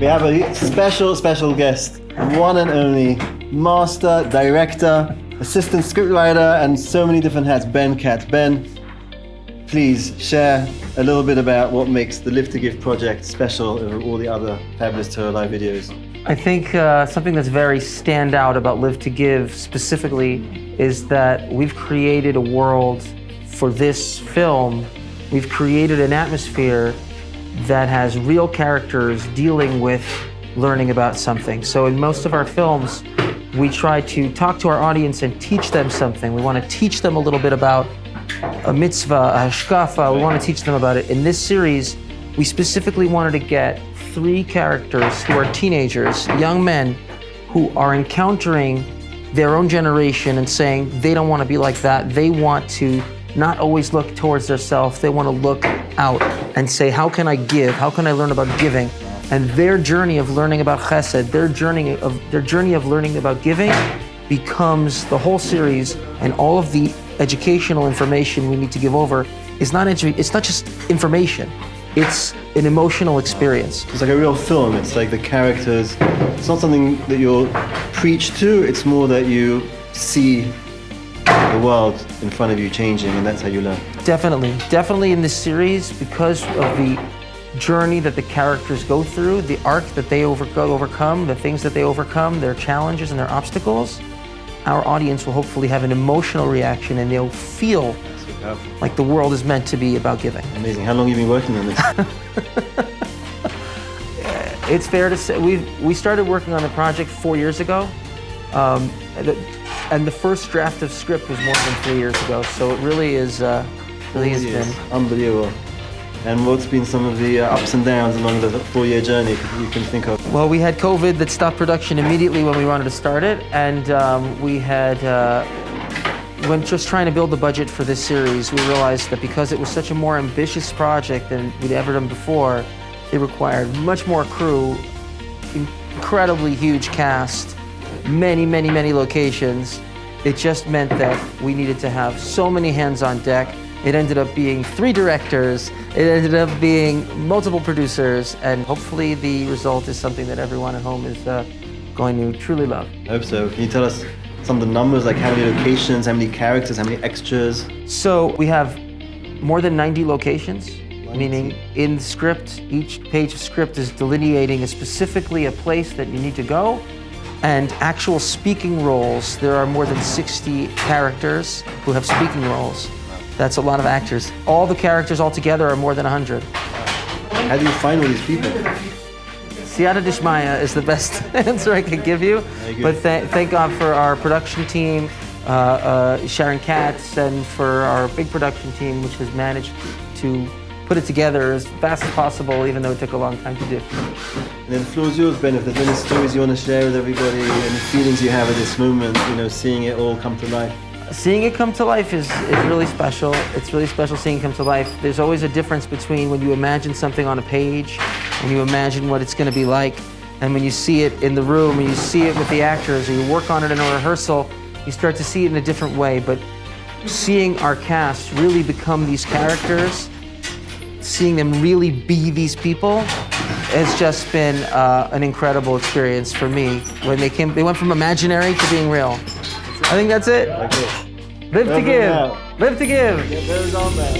We have a special guest, one and only master, director, assistant scriptwriter, and so many different hats, Ben Katz. Ben, please share a little bit about what makes the Live to Give project special over all the other fabulous Torah Live videos. I think something that's very standout about Live to Give specifically is that we've created a world for this film. We've created an atmosphere that has real characters dealing with learning about something. So in most of our films, we try to talk to our audience and teach them something. We want to teach them a little bit about a mitzvah, a hashkafa. We want to teach them about it. In this series, we specifically wanted to get 3 characters who are teenagers, young men, who are encountering their own generation and saying they don't want to be like that. They want to not always look towards themselves. They want to look out and say, how can I give? How can I learn about giving? And their journey of learning about Chesed, their journey of learning about giving becomes the whole series, and all of the educational information we need to give over is it's not just information. It's an emotional experience. It's like a real film. It's like the characters. It's not something that you're preached to. It's more that you see the world in front of you changing, and that's how you learn. Definitely in this series, because of the journey that the characters go through, the arc that they overcome, the things that they overcome, their challenges and their obstacles, our audience will hopefully have an emotional reaction and they'll feel like the world is meant to be about giving. Amazing. How long have you been working on this? It's fair to say we started working on the project 4 years ago. And the first draft of script was more than 3 years ago, so it really has been unbelievable. And what's been some of the ups and downs along the 4-year journey you can think of? Well, we had COVID that stopped production immediately when we wanted to start it, and when just trying to build the budget for this series, we realized that because it was such a more ambitious project than we'd ever done before, it required much more crew, incredibly huge cast, many locations. It just meant that we needed to have so many hands on deck. It ended up being 3 directors. It ended up being multiple producers, and hopefully the result is something that everyone at home is going to truly love. I hope so. Can you tell us some of the numbers, like how many locations, how many characters, how many extras? So we have more than 90 locations, meaning in the script, each page of script is delineating specifically a place that you need to go. And actual speaking roles, there are more than 60 characters who have speaking roles. That's a lot of actors. All the characters all together are more than 100. How do you find all these people? Siyata Dishmaya is the best answer I could give you. But thank God for our production team, Sharon Katz, and for our big production team, which has managed to put it together as fast as possible, even though it took a long time to do. And then the floor is yours, Ben. If there's any stories you want to share with everybody, any feelings you have at this moment, seeing it all come to life. Seeing it come to life is really special. It's really special seeing it come to life. There's always a difference between when you imagine something on a page, when you imagine what it's going to be like, and when you see it in the room, and you see it with the actors, or you work on it in a rehearsal, you start to see it in a different way. But seeing our cast really become these characters, seeing them really be these people, has just been an incredible experience for me. When they went from imaginary to being real. I think that's it. Okay. Live to give. Live to give. Get those on there.